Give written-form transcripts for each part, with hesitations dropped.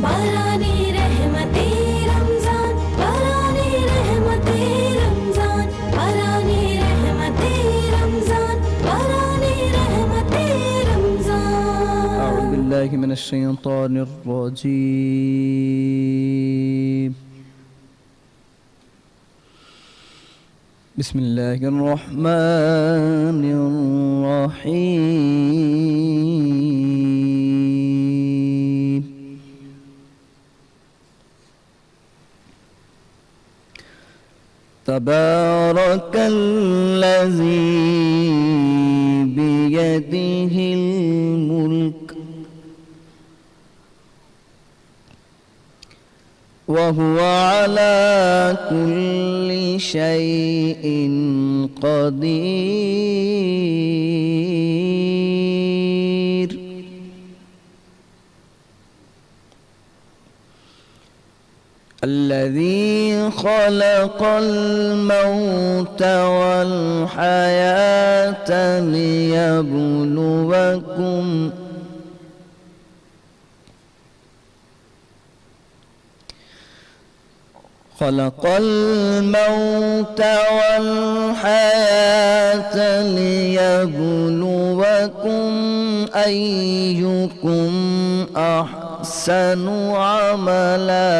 बारानी रहमते रमजान, बारानी रहमते रमजान, बारानी रहमते रमजान, बारानी रहमते रमजान। अऊज़ु बिल्लाहि मिनश शैतानिर रजीम। बिस्मिल्लाहिर रहमानिर रहीम। तबारकल्लज़ी बियदिहिल मुल्क वहुवा अला कुल्लि शैइन क़दीर। अल्लज़ी ख़लक़ल मौत वल हयात लियब्लुवकुम ख़लक़ल मौत वल हयात लियब्लुवकुम अय्युकुम अहसनु अमला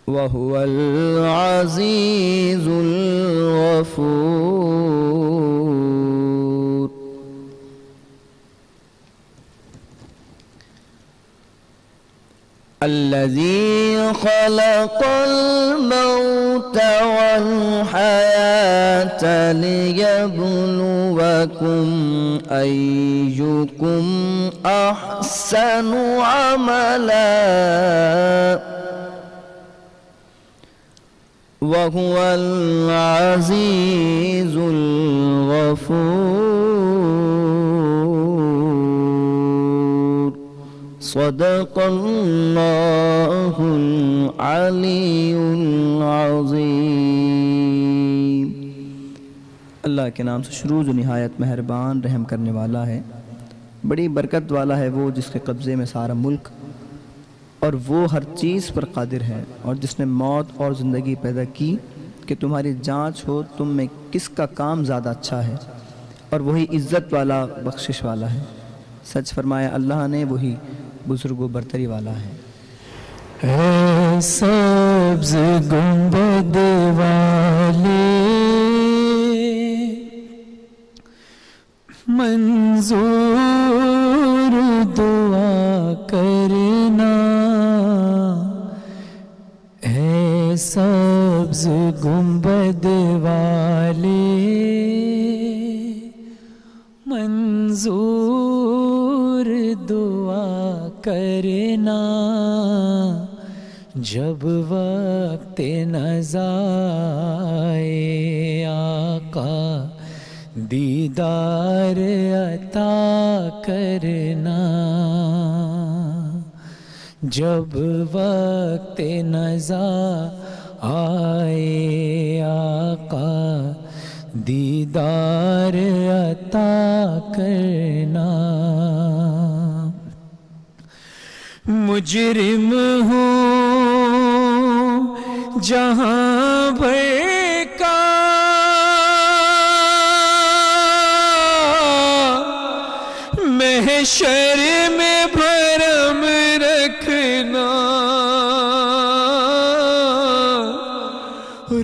वहुवल अज़ीज़ुल गफ़ूर। अल्लज़ी ख़लक़ल मौत वल हयात लियब्लुवकुम अय्युकुम अहसनु अमला वहुवल अज़ीज़ुल गफ़ूर। सदक़ल्लाहुल अलीयुल अज़ीम। अल्लाह के नाम से शुरू जो निहायत मेहरबान रहम करने वाला है। बड़ी बरकत वाला है वो जिसके कब्ज़े में सारा मुल्क और वो हर चीज़ पर कादिर है, और जिसने मौत और ज़िंदगी पैदा की कि तुम्हारी जांच हो तुम में किसका काम ज़्यादा अच्छा है, और वही इज़्ज़त वाला बख्शिश वाला है। सच फरमाया अल्लाह ने, वही बुज़ुर्ग व बरतरी वाला है। सब्ज़ गुंबद वाले मंजूर दुआ करना, है सब्ज़ गुंबद वाले मंजूर दुआ करना, जब वक्त नज़ा आए आका दीदार अता करना, जब वक्त नज़ा आए आका दीदार अता करना। मुजरिम हूँ जहाँ भर का, महशर में भरम रखना,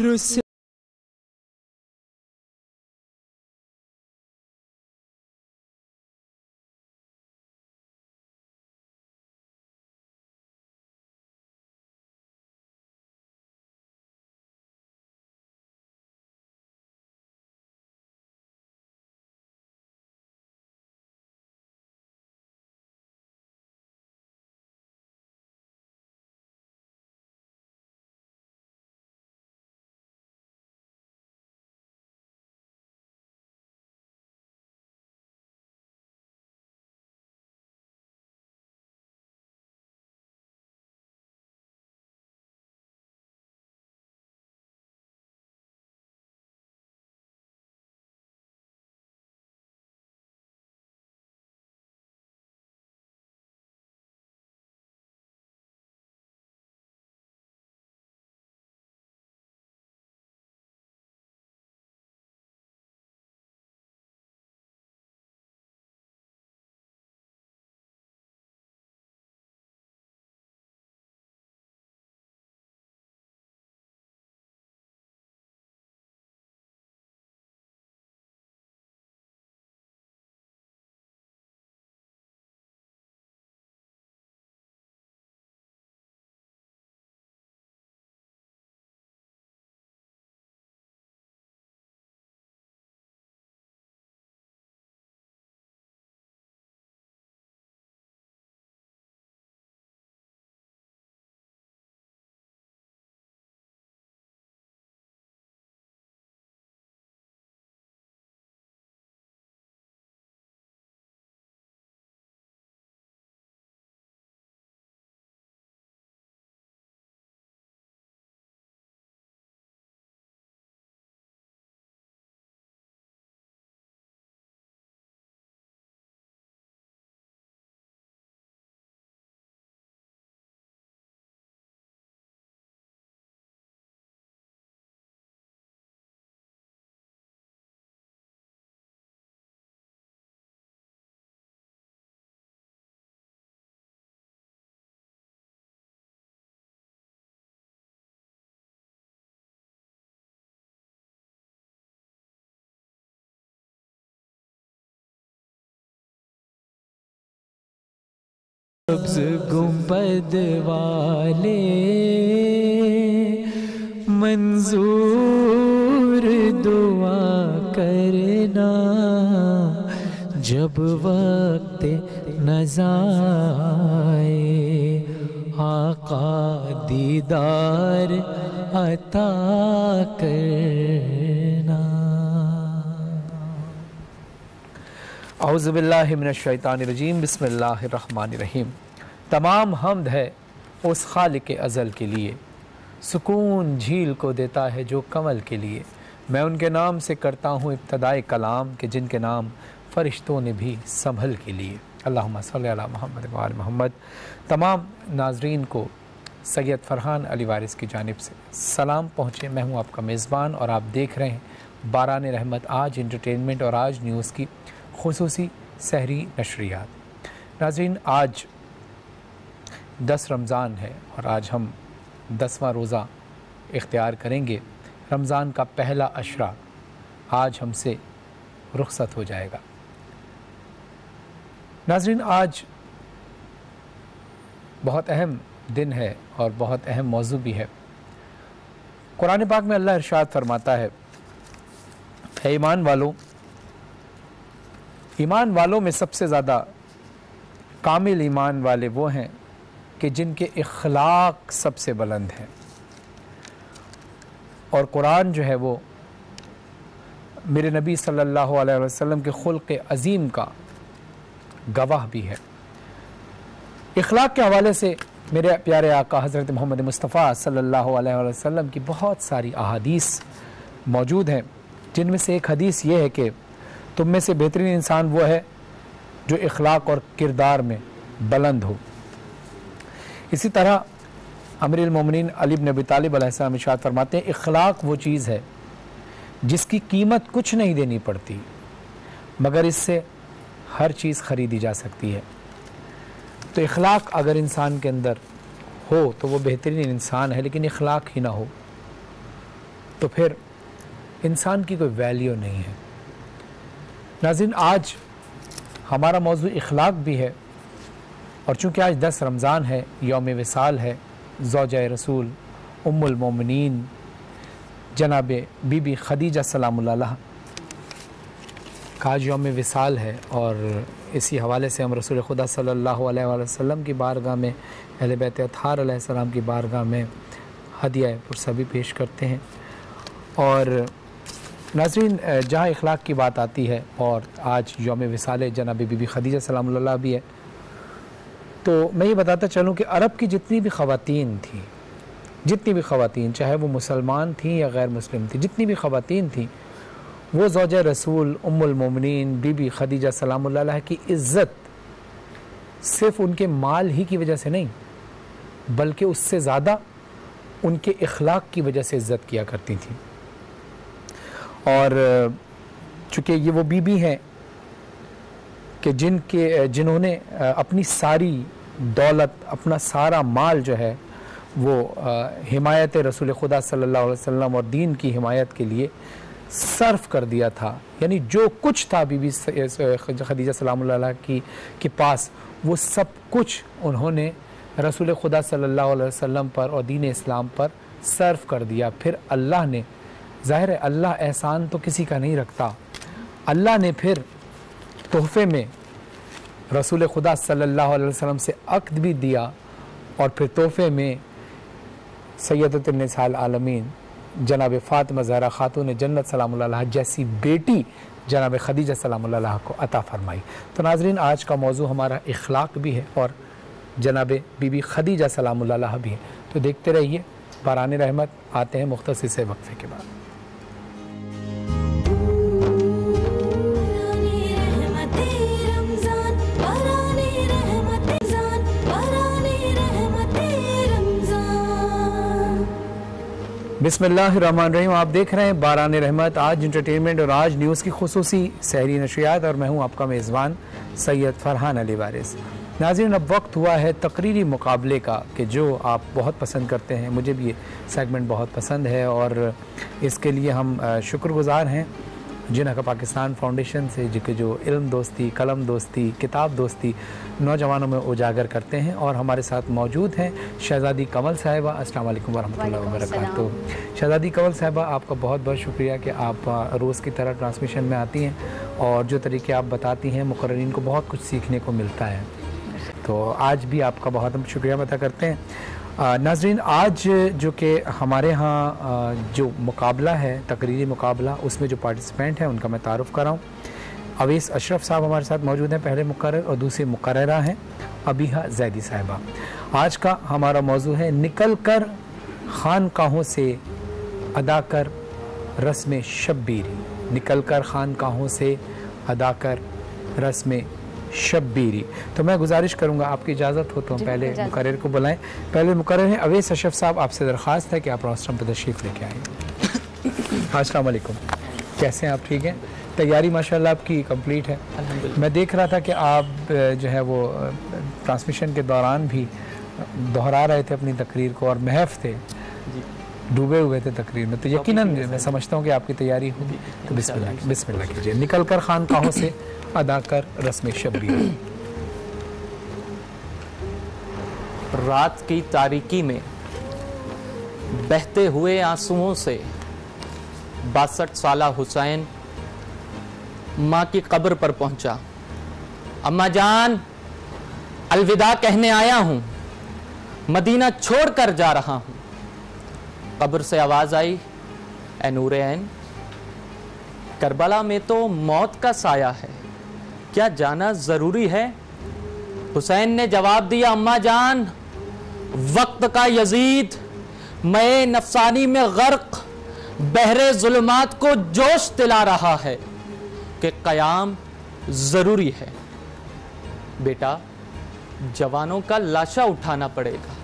रुस सब्ज गुंबद वाले मंजूर दुआ करना, जब वक्त नज़ा आए आका दीदार अता करना। औज़ु बिल्लाहि मिनश शैतानिर रजीम, बिस्मिल्लाहिर रहमानिर रहीम। तमाम हम्द है उस खालिक अज़ल के लिए, सुकून झील को देता है जो कमल के लिए। मैं उनके नाम से करता हूँ इब्तदाए कलाम के जिनके नाम फ़रिश्तों ने भी संभल के लिए। अल्लाहुम्मा सल्ली अला मुहम्मद व आल मुहम्मद। तमाम नाजरीन को सैयद फ़रहान अली वारिस की जानिब से सलाम पहुँचे। मैं हूँ आपका मेज़बान और आप देख रहे हैं बारान रहमत आज इंटरटेनमेंट और आज न्यूज़ की खुसूसी सहरी नशरियात। नाज़रीन, आज 10 रमज़ान है और आज हम 10वां रोज़ा इख्तियार करेंगे। रमज़ान का पहला अशरा आज हमसे रुखसत हो जाएगा। नाज़रीन, आज बहुत अहम दिन है और बहुत अहम मौजू भी है। कुरान पाक में अल्लाह इरशाद फरमाता है, हे ईमान वालों में सबसे ज़्यादा कामिल ईमान वाले वो हैं कि जिनके इखलाक सबसे बुलंद हैं। और कुरान जो है वो मेरे नबी सल्लल्लाहु अलैहि वसल्लम के खुल्क़ अज़ीम का गवाह भी है। इखलाक के हवाले से मेरे प्यारे आका हज़रत मोहम्मद मुस्तफ़ा सल्लल्लाहु अलैहि वसल्लम की बहुत सारी अहादीस मौजूद हैं, जिनमें से एक हदीस ये है कि तुम में से बेहतरीन इंसान वो है जो इखलाक और किरदार में बुलंद हो। इसी तरह अमीरुल मोमिनीन अली इब्न अबी तालिब अलैहिस्सलाम इरशाद फरमाते हैं, इखलाक वो चीज़ है जिसकी कीमत कुछ नहीं देनी पड़ती मगर इससे हर चीज़ ख़रीदी जा सकती है। तो इखलाक अगर इंसान के अंदर हो तो वो बेहतरीन इंसान है, लेकिन इखलाक ही ना हो तो फिर इंसान की कोई वैल्यू नहीं है। नाज़रीन, आज हमारा मौजू इखलाक भी है और चूँकि आज 10 रमज़ान है, यौम विसाल है ज़ौजा रसूल उम्मुल मोमिनीन जनाब बीबी खदीजा सलामुल्लाह अलैहा का आज यौम विसाल है। और इसी हवाले से हम रसूल खुदा सल्लल्लाहु अलैहि वसल्लम की बारगाह में, अहले बैत अत्हार अलैहिस्सलाम की बारगाह में हदिया पुरसबी पेश करते हैं। और नाज़रीन, जहाँ इखलाक की बात आती है और आज यौम विसाल जनाब बीबी खदीजा सलामुल्लाह अलैहा भी है, तो मैं ये बताता चलूँ कि अरब की जितनी भी ख़वातीन थी, चाहे वो मुसलमान थी या गैर मुस्लिम थी, जितनी भी ख़वातीन थी, वो ज़ौजा रसूल उम्मुल मोमिनीन बीबी खदीजा सलामुल्लाह अलैहा की इज़्ज़त सिर्फ़ उनके माल ही की वजह से नहीं, बल्कि उससे ज़्यादा उनके इखलाक की वजह से इज़्ज़त किया करती थी। और चूँकि ये वो बीबी हैं कि जिन्होंने अपनी सारी दौलत, अपना सारा माल जो है वो हिमायत रसूल खुदा सल्लल्लाहु अलैहि वसल्लम और दीन की हिमायत के लिए सर्फ कर दिया था। यानी जो कुछ था बीबी खदीजा सलामुल्लाह अलैहा के पास, वो सब कुछ उन्होंने रसूल खुदा सल्लल्लाहु अलैहि वसल्लम पर और दीन इस्लाम पर सर्फ कर दिया। फिर अल्लाह ने, ज़ाहिर है अल्लाह एहसान तो किसी का नहीं रखता, अल्लाह ने फिर तोहफ़े में रसूल खुदा सल्लल्लाहु अलैहि वसल्लम से अक़्द भी दिया और फिर तोहफ़े में सैयदतुन निसाइल आलमीन जनाब फ़ातिमा ज़हरा खातून जन्नत सलामुल्लाह अलैहा जैसी बेटी जनाब खदीजा सलामुल्लाह अलैहा को अता फ़रमाई। तो नाज़रीन, आज का मौजू हमारा इखलाक भी है और जनाब बीबी खदीजा सलामुल्लाह अलैहा भी है। तो देखते रहिए बारान रहमत। आते हैं मुख्तसर से वक्फे के बाद। बिस्मिल्लाहिर्रहमानिर्रहीम। आप देख रहे हैं बारान रहमत आज इंटरटेनमेंट और आज न्यूज़ की खुसूसी सहरी नशरियात और मैं हूं आपका मेज़बान सैयद फ़रहान अली वारिस। नाज़रीन, अब वक्त हुआ है तकरीरी मुकाबले का कि जो आप बहुत पसंद करते हैं, मुझे भी ये सेगमेंट बहुत पसंद है और इसके लिए हम शुक्रगुज़ार हैं जिन्ह का पाकिस्तान फाउंडेशन से जो इल्म दोस्ती, कलम दोस्ती, किताब दोस्ती नौजवानों में उजागर करते हैं। और हमारे साथ मौजूद हैं शहज़ादी कंवल साहिबा। अस्सलाम वालेकुम वरहमतुल्लाहि वबरकातुहू। शहज़ादी कंवल साहिबा, आपका बहुत बहुत शुक्रिया कि आप रोज़ की तरह ट्रांसमिशन में आती हैं और जो तरीके आप बताती हैं मुक़र्रिरीन को बहुत कुछ सीखने को मिलता है। तो आज भी आपका बहुत हम शुक्रिया अदा करते हैं। नाज़रीन, आज जो कि हमारे यहाँ जो मुकाबला है, तकरीरी मुकाबला, उसमें जो पार्टिसिपेंट हैं उनका मैं तारुफ़ कराऊँ। अवैस अशरफ साहब हमारे साथ मौजूद हैं, पहले मुकर्रर, और दूसरे मुकर्ररा हैं अबीहा ज़ैदी साहिबा। आज का हमारा मौजू है निकल कर खानकाहों से अदा कर रस्म शब्बीरी। निकल कर खानकाहों से अदा कर रस्म शब्बीरी। तो मैं गुजारिश करूंगा, आपकी इजाज़त हो तो पहले मुकर्रर को बुलाएं। पहले मुकर्रर हैं अवैस अशरफ साहब, आपसे दरख्वास्त है कि आप रोस्टम पर तशरीफ़ लेके आएँ। अस्सलाम वालेकुम, कैसे हैं आप? ठीक हैं? तैयारी माशाल्लाह आपकी कंप्लीट है। मैं देख रहा था कि आप जो है वो ट्रांसमिशन के दौरान भी दोहरा रहे थे अपनी तकरीर को और महफ थे, डूबे हुए थे तकरीर में। तो यकीनन मैं समझता हूँ कि आपकी तैयारी होगी। तो बिस्मिल्लाह कीजिए। निकल कर खानकाहों से अदा कर रस्म शब्बीरी। रात की तारीकी में बहते हुए आंसुओं से 62 साला हुसैन माँ की कब्र पर पहुंचा। अम्मा जान, अलविदा कहने आया हूं, मदीना छोड़कर जा रहा हूं। कब्र से आवाज आई, ए नूरे ऐन, करबला में तो मौत का साया है, क्या जाना जरूरी है? हुसैन ने जवाब दिया, अम्मा जान, वक्त का यजीद मैं नफसानी में गर्क बहरे जुल्मात को जोश दिला रहा है कि कयाम जरूरी है। बेटा, जवानों का लाशा उठाना पड़ेगा।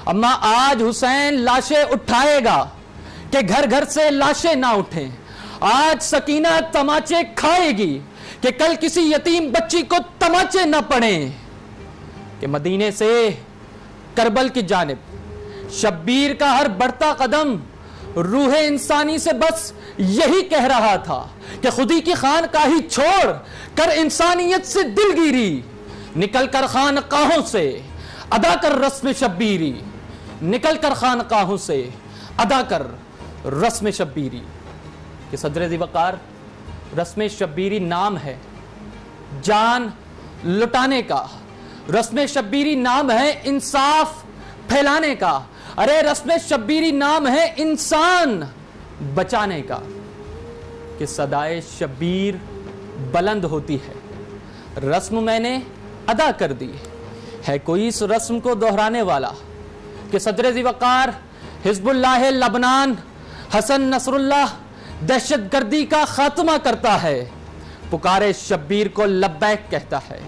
अम्मा, आज हुसैन लाशें उठाएगा कि घर घर से लाशें ना उठें। आज सकीना तमाचे खाएगी कि कल किसी यतीम बच्ची को तमाचे ना पड़े। कि मदीने से करबल की जानिब शब्बीर का हर बढ़ता कदम रूह इंसानी से बस यही कह रहा था कि खुदी की खानकाही छोड़ कर इंसानियत से दिलगिरी। निकल कर खानकाहों से अदा कर रस्म शब्बीरी। निकल कर खानकाहों से अदा कर रस्म शब्बीरी। कि सदर ज़िवकार, रस्म शब्बीरी नाम है जान लुटाने का। रस्म शब्बीरी नाम है इंसाफ फैलाने का। अरे रस्म शब्बीरी नाम है इंसान बचाने का। कि सदाए शब्बीर बुलंद होती है, रस्म मैंने अदा कर दी है, कोई इस रस्म को दोहराने वाला। कि सदर ज़िवकार, हिज़्बुल्लाह लबनान हसन नसरुल्लाह दहशतगर्दी का खात्मा करता है, पुकारे शब्बीर को लब्बैक कहता है।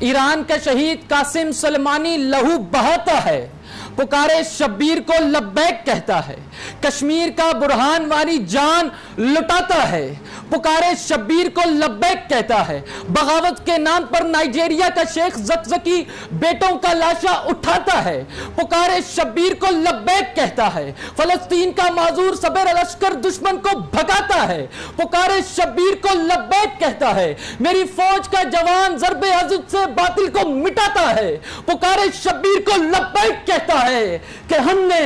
ईरान का शहीद कासिम सलमानी लहू बहाता है, पुकारे शब्बीर को लब्बैक कहता है। कश्मीर का बुरहान वानी जान लुटाता है, पुकारे शब्बीर को लब्बैक कहता है। बगावत के नाम पर नाइजीरिया का शेख ज़कज़की बेटों का लाशा उठाता है, पुकारे शब्बीर को लब्बैक कहता है। फलस्तीन का माजूर सबेर लश्कर दुश्मन को भगाता है, पुकारे शब्बीर को लब्बैक कहता है। मेरी फौज का जवान ज़रबे अज़द से बातिल को मिटाता है, पुकारे शब्बीर को लब्बैक कहता है। कि हमने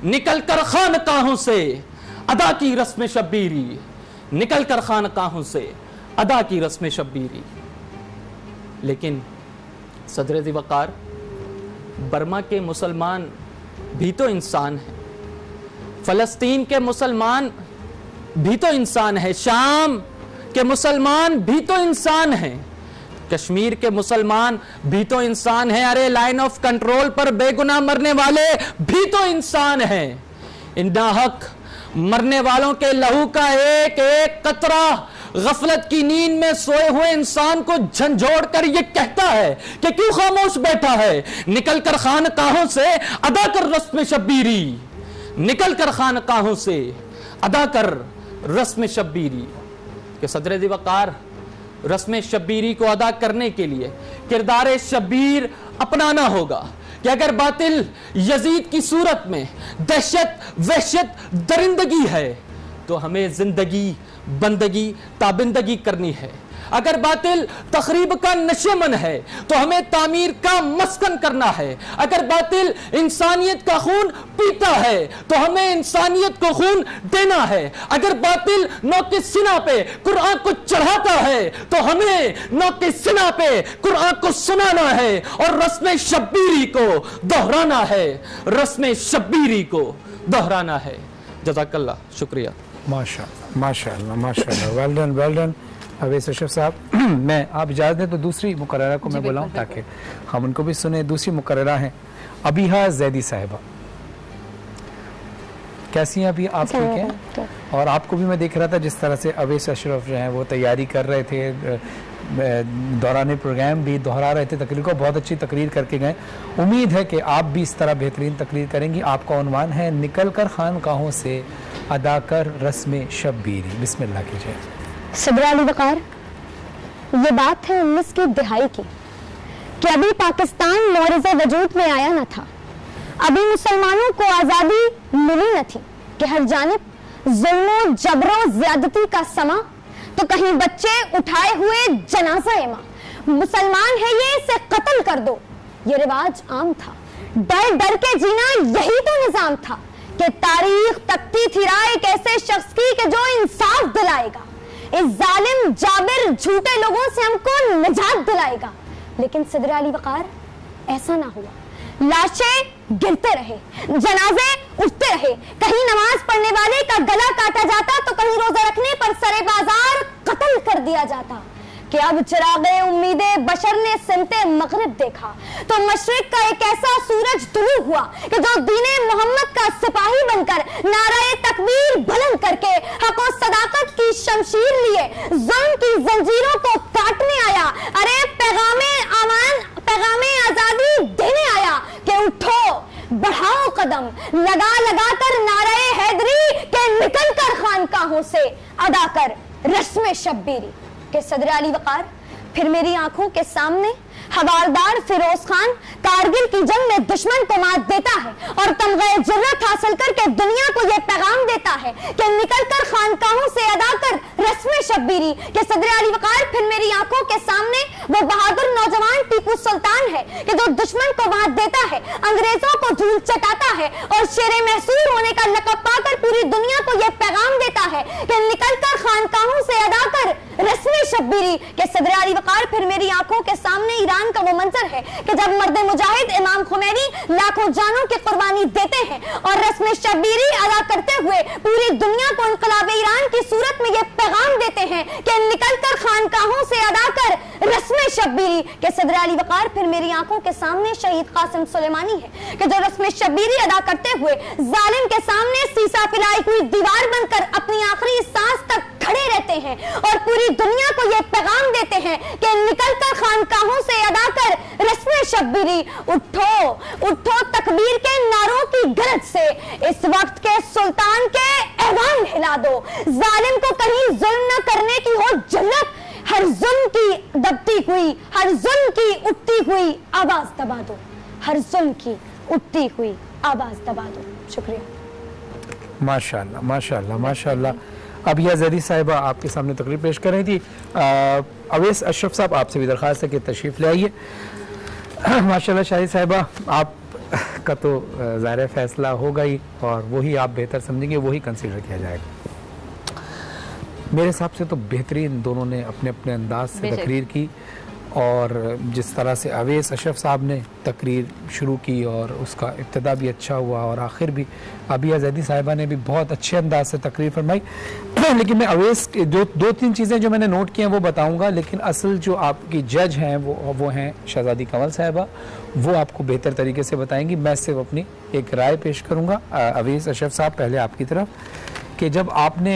निकल कर खानकाहों से अदा की रस्म शब्बीरी। निकल कर खानकाहों से अदा की रस्म शब्बीरी। लेकिन सदर ज़िवकार, बर्मा के मुसलमान भी तो इंसान हैं, फलस्तीन के मुसलमान भी तो इंसान है, शाम के मुसलमान भी तो इंसान हैं, कश्मीर के मुसलमान भी तो इंसान हैं। अरे लाइन ऑफ कंट्रोल पर बेगुनाह मरने वाले भी तो इंसान हैं। इन नाहक मरने वालों के लहू का एक एक कतरा गफलत की नींद में सोए हुए इंसान को झंझोड़ कर यह कहता है कि क्यों खामोश बैठा है। निकल कर खानकाहों से अदा कर रस्म शब्बीरी। निकल कर खानकाहों से अदा कर रस्म शब्बीरी। कि सदर ज़िवकार, रस्म शब्बीरी को अदा करने के लिए किरदार शब्बीर अपनाना होगा। कि अगर बातिल यजीद की सूरत में दहशत वहशत दरिंदगी है, तो हमें जिंदगी बंदगी ताबिंदगी करनी है। अगर बातिल तखरीब का नशेमन है तो हमें तामीर का मस्कन करना है। अगर बातिल इंसानियत का खून पीता है तो हमें इंसानियत को खून देना है। अगर बातिल नौके सिना पे कुरान को चढ़ाता है तो हमें नौके सिना पे कुरान को सुनाना है और रस्म शब्बीरी को दोहराना है, रस्म शब्बीरी को दोहराना है। जज़ाकल्लाह, शुक्रिया। माशाअल्लाह माशाअल्लाह माशाअल्लाह, well done well done Awais Ashraf साहब। मैं आप इजाज़त दें तो दूसरी मुकर्ररा को मैं बुलाऊं ताकि हम उनको भी सुने। दूसरी मुकर्ररा हैं अबीहा जैदी साहिबा। कैसी हैं अभी आप? ठीक हैं? और आपको भी मैं देख रहा था जिस तरह से अवैस अशरफ जो हैं वो तैयारी कर रहे थे, दौरान प्रोग्राम भी दोहरा रहे थे तकरीर को, बहुत अच्छी तकरीर करके गए। उम्मीद है कि आप भी इस तरह बेहतरीन तकरीर करेंगी। आपका उन्वान है निकल कर खानकाहों से अदा कर रस्म शब्बीरी। बिस्मिल्लाह कीजिए। सदर अली वक़ार, ये बात है 19 की दिहाई की कि अभी पाकिस्तान मौरिज़े वजूद में आया न था, अभी मुसलमानों को आज़ादी मिली न थी कि हर जानिब जुल्म जबरो ज्यादती का समा, तो कहीं बच्चे उठाए हुए जनाजा इमा। मुसलमान है ये, इसे कत्ल कर दो, ये रिवाज आम था। डर डर के जीना यही तो निजाम था कि तारीख तकती थी राह एक ऐसे शख्स की कि जो इंसाफ दिलाएगा, इस जालिम जाबिर झूठे लोगों से हमको निजात दिलाएगा। लेकिन सदर अली वक़ार ऐसा ना हुआ। लाशें गिरते रहे, जनाजे उठते रहे, कहीं नमाज पढ़ने वाले का गला काटा जाता तो कहीं रोजा रखने पर सरे बाजार कत्ल कर दिया जाता। कि अब चिरागे उम्मीदे बशर ने सिमते मगरिब देखा तो मशरिक का एक ऐसा सूरज तुलू हुआ कि जो दीने मोहम्मद का सिपाही बनकर नाराए तकबीर बुलंद करके हक और सदाकत की शमशीर लिए जुल्म की जंजीरों को काटने आया। अरे पैगामे अमान, पैगामे आजादी देने आया कि उठो बढ़ाओ कदम, लगा लगा कर नाराए हैदरी के निकल कर खानकाहों से अदा कर रस्म शब्बीरी। के सदर अली वक़ार, फिर मेरी आंखों के सामने हवालदार फिरोज खान कारगिल की जंग में दुश्मन को मात देता है और तमग़े जुर्रत हासिल करके दुनिया को यह पैगाम देता है कि निकलकर खानकाहों से अदा कर रस्म शब्बीरी। के सदर अली वक़ार, फिर मेरी आंखों के सामने वो बहादुर नौजवान टीपू सुल्तान है कि जो दुश्मन को मात देता है, अंग्रेजों को धूल चटाता है और शेरे महसूर होने का लक़ब पाकर पूरी दुनिया को यह पैगाम देता है कि निकलकर खानकाहों से अदा कर रस्म शब्बीरी। के सदर अली वक़ार, फिर मेरी आंखों के सामने ईरान का वो मंजर है कि जब मर्द मुजाहिद इमाम खुमैनी लाखों जानों की कुर्बानी देते हैं और रस्म शब्बीरी अदा करते हुए पूरी दुनिया को इनकलाब ईरान की सूरत में ये पैगाम देते हैं कि निकलकर खानकाहों से अदा कर रस्म शब्बीरी। के सदर अली वक़ार, फिर मेरी आंखों के सामने शहीद कासिम सुलेमानी है कि जो रस्म शब्बीरी अदा करते हुए जालिम के सामने सीसा पिलाई हुई दीवार बनकर अपनी आखिरी सांस तक खड़े रहते हैं और पूरी दुनिया को यह पैगाम देते हैं कि निकलकर खानकाहों से अदा कर रस्म शब्बीरी। उठो उठो तकबीर के नारों की गरज से इस वक्त के सुल्तान के ऐवान हिला दो। जालिम को कहीं जुल्म न करने की हो जुर्रत, हर जुल्म की दबती हुई, हर जुल्म की उठती हुई आवाज दबा दो, हर जुल्म की उठती हुई आवाज दबा दो। शुक्रिया। माशाअल्लाह माशाअल्लाह माशाअल्लाह। अब यह जैदी साहिबा आपके सामने तकरीर पेश कर रही थी। अवैस अशरफ साहब, आपसे भी दरख्वास्त है कि तशरीफ़ ले आइए। माशाअल्लाह शाहिद साहिबा, आप का तो ज़ाहिर फैसला होगा ही और वही आप बेहतर समझेंगे, वही कंसीडर किया जाएगा। मेरे हिसाब से तो बेहतरीन दोनों ने अपने अपने अंदाज से तकरीर की और जिस तरह से अवैस अशरफ साहब ने तकरीर शुरू की और उसका इब्तिदा भी अच्छा हुआ और आखिर भी अबिया जैदी साहिबा ने भी बहुत अच्छे अंदाज से तकरीर फरमाई। लेकिन मैं अवैस जो दो तीन चीज़ें जो मैंने नोट की हैं वो बताऊंगा, लेकिन असल जो आपकी जज हैं वो हैं शहजादी कंवल साहिबा, वो आपको बेहतर तरीके से बताएंगी। मैं सिर्फ अपनी एक राय पेश करूँगा। अवैस अशरफ साहब, पहले आपकी तरफ कि जब आपने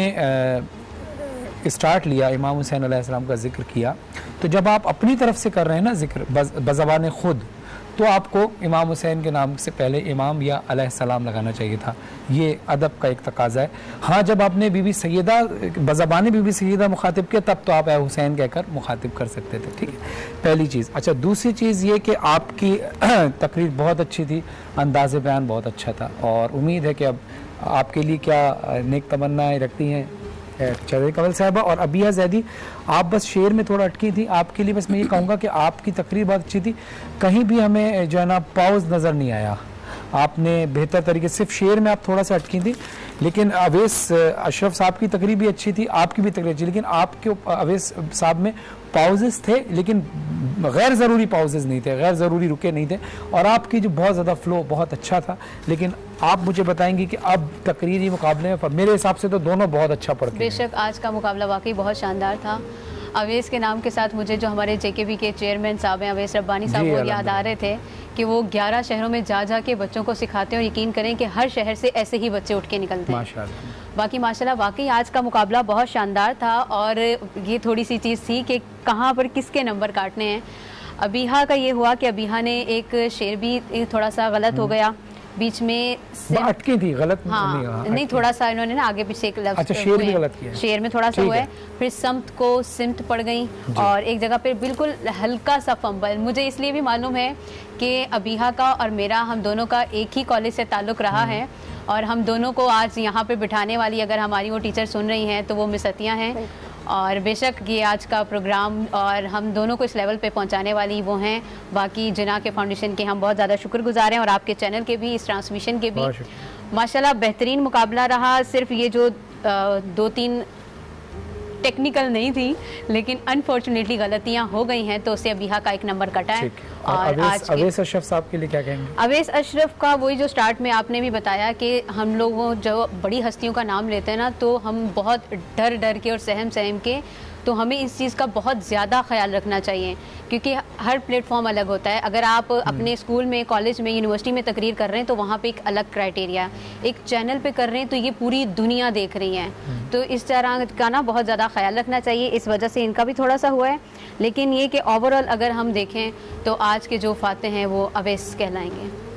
स्टार्ट लिया इमाम हुसैन अलैहिस्सलाम का जिक्र किया, तो जब आप अपनी तरफ से कर रहे हैं ना जिक्र बज़बान खुद, तो आपको इमाम हुसैन के नाम से पहले इमाम या अलैहिस्सलाम लगाना चाहिए था। ये अदब का एक तकाजा है। हाँ, जब आपने बीबी सैयदा बज़बान बीबी सैयदा मुखातिब किया तब तो आप ए हुसैन कहकर मुखातिब कर सकते थे। ठीक है, पहली चीज़। अच्छा, दूसरी चीज़ ये कि आपकी तकरीर बहुत अच्छी थी, अंदाज़ बयान बहुत अच्छा था और उम्मीद है कि अब आपके लिए क्या नेक तमन्नाएं रखती हैं चौधरी कंवल साहिबा? और अबिया जैदी, आप बस शेर में थोड़ा अटकी थी, आपके लिए बस मैं ये कहूँगा कि आपकी तकरीर बहुत अच्छी थी, कहीं भी हमें जो है ना पॉज नज़र नहीं आया, आपने बेहतर तरीके से, सिर्फ शेर में आप थोड़ा सा अटकी थी। लेकिन अवैस अशरफ साहब की तकरीर भी अच्छी थी, आपकी भी तकरीर अच्छी, लेकिन आपके अवैस साहब में पाउजेस थे लेकिन गैर ज़रूरी पाउजेस नहीं थे, गैर ज़रूरी रुके नहीं थे, और आपकी जो बहुत ज़्यादा फ्लो बहुत अच्छा था। लेकिन आप मुझे बताएंगे कि अब तकरीरी मुकाबले में मेरे हिसाब से तो दोनों बहुत अच्छा पढ़ते हैं। बेशक आज का मुकाबला वाकई बहुत शानदार था। अवैस के नाम के साथ मुझे जो हमारे JKB के चेयरमैन साहब हैं अवैस रब्बानी साहब, वो याद आ रहे थे कि वो 11 शहरों में जा के बच्चों को सिखाते हैं, और यकीन करें कि हर शहर से ऐसे ही बच्चे उठ के निकलते हैं माशाल्लाह। बाकी माशाल्लाह वाकई आज का मुकाबला बहुत शानदार था, और ये थोड़ी सी चीज़ थी कि कहाँ पर किसके नंबर काटने हैं। अबीहा का ये हुआ कि अबीहा ने एक शेर भी थोड़ा सा गलत हो गया, बीच में अटकी थी, गलत नहीं थोड़ा सा इन्होंने ना आगे पीछे एक लफ्ज़, अच्छा शेर भी गलत किया, शेर में थोड़ा सा हुआ है, फिर समत को सिमत पड़ गई, और एक जगह पे बिल्कुल हल्का सा फंबल। मुझे इसलिए भी मालूम है कि अबीहा का और मेरा, हम दोनों का एक ही कॉलेज से ताल्लुक़ रहा है, और हम दोनों को आज यहाँ पे बिठाने वाली अगर हमारी वो टीचर सुन रही हैं तो वो मिस अतिया हैं, और बेशक ये आज का प्रोग्राम और हम दोनों को इस लेवल पे पहुंचाने वाली वो हैं। बाकी जिना के फाउंडेशन के हम बहुत ज़्यादा शुक्रगुजार हैं, और आपके चैनल के भी, इस ट्रांसमिशन के भी। माशाल्लाह बेहतरीन मुकाबला रहा। सिर्फ ये जो 2-3 टेक्निकल नहीं थी, लेकिन अनफॉर्चुनेटली गलतियां हो गई हैं, तो उससे अबीहा का एक नंबर कटा है। और आज अवैस अशरफ साहब के लिए क्या कहेंगे? अवैस अशरफ का वही जो स्टार्ट में आपने भी बताया कि हम लोगों जो बड़ी हस्तियों का नाम लेते हैं ना, तो हम बहुत डर के और सहम के, तो हमें इस चीज़ का बहुत ज़्यादा ख्याल रखना चाहिए, क्योंकि हर प्लेटफॉर्म अलग होता है। अगर आप अपने स्कूल में, कॉलेज में, यूनिवर्सिटी में तकरीर कर रहे हैं तो वहाँ पे एक अलग क्राइटेरिया, एक चैनल पे कर रहे हैं तो ये पूरी दुनिया देख रही है, तो इस तरह का ना बहुत ज़्यादा ख्याल रखना चाहिए। इस वजह से इनका भी थोड़ा सा हुआ है, लेकिन ये कि ओवरऑल अगर हम देखें तो आज के जो फाते हैं वो अवैस कहलाएंगे।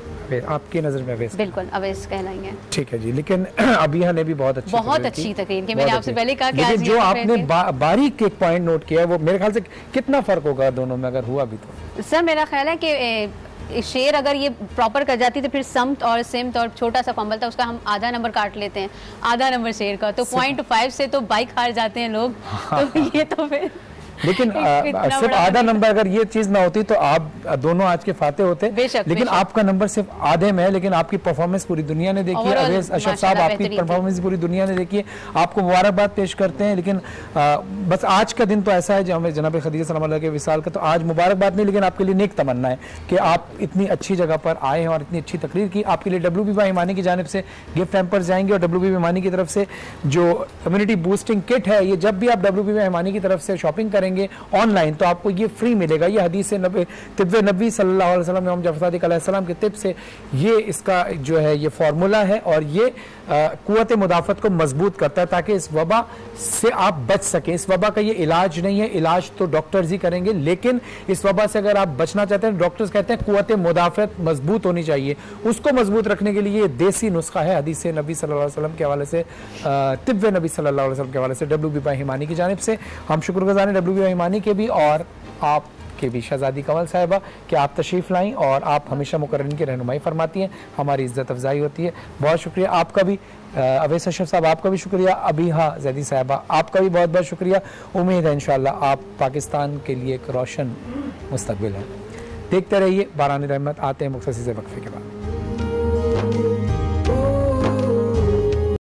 आपकी नज़र में अवैस? बिल्कुल अवैस कहलाएंगे। ठीक है जी, लेकिन अबिया ने भी बहुत अच्छी तकरीर की। मैंने आपसे पहले कहा कि आज जो आपने बारीक एक पॉइंट नोट किया है, वो मेरे ख्याल से कितना फर्क होगा दोनों में अगर हुआ भी तो? सर मेरा ख्याल है कि शेर अगर ये प्रॉपर कर जाती तो फिर समत और सिमत और छोटा सा फंबल था उसका हम आधा नंबर काट लेते हैं, आधा नंबर शेर का, तो 0.5 से तो बाइक हार जाते हैं लोग। तो ये तो फिर लेकिन सिर्फ आधा नंबर अगर ये चीज ना होती तो आप दोनों आज के फाते होते। लेकिन आपका नंबर सिर्फ आधे में है, लेकिन आपकी परफॉर्मेंस पूरी दुनिया ने देखी है। अवैस अशरफ साहब आपकी परफॉर्मेंस पूरी दुनिया ने देखी है, आपको मुबारकबाद पेश करते हैं। लेकिन बस आज का दिन तो ऐसा है जो हमें जनाब खदीजा सलाम के विसाल का, तो आज मुबारकबाद नहीं, लेकिन आपके लिए नेक तमन्ना है कि आप इतनी अच्छी जगह पर आए हैं और इतनी अच्छी तकरीर की। आपके लिए WB हिमानी की जानिब से गिफ्ट हैम्पर जाएंगे, और WB हिमानी की तरफ से जो कम्युनिटी बूस्टिंग किट है, ये जब भी आप WB हिमानी की तरफ से शॉपिंग करेंगे ऑनलाइन तो आपको ये फ्री मिलेगा। ये हदीस तिब्बे नबी सल्लल्लाहु अलैहि वसल्लम इमाम जफर सादिक अलैहिस्सलाम के तिब से ये इसका जो है ये फार्मूला है, और ये कुव्वत मुदाफ़त को मजबूत करता है ताकि इस वबा से आप बच सकें। इस वबा का ये इलाज नहीं है, इलाज तो डॉक्टर्स ही करेंगे, लेकिन इस वबा से अगर आप बचना चाहते हैं, डॉक्टर्स कहते हैं कुव्वत मुदाफ़त मजबूत होनी चाहिए। उसको मजबूत रखने के लिए ये देसी नुस्खा है हदीस नबी सल्लल्लाहु अलैहि वसल्लम के हवाले से, तिब्बे नबी सल्लल्लाहु अलैहि वसल्लम के हवाले से WB हिमानी की जानिब से हम शुक्रगुज़ार हैं WB हिमानी के भी और आप के भी शहजादी कंवल साहिबा कि आप तशरीफ़ लाएँ और आप हमेशा मुकर्ररीन की रहनुमाई फरमाती हैं, हमारी इज़्ज़त अफजाई होती है। बहुत शुक्रिया आपका भी अवैस अशरफ साहब, आपका भी शुक्रिया। अबीहा जैदी साहिबा आपका भी बहुत बहुत शुक्रिया। उम्मीद है इंशाअल्लाह आप पाकिस्तान के लिए एक रोशन मुस्तकबिल है। देखते रहिए बारानी रहमत। आते हैं मुख्तसर से वक्फे के बाद।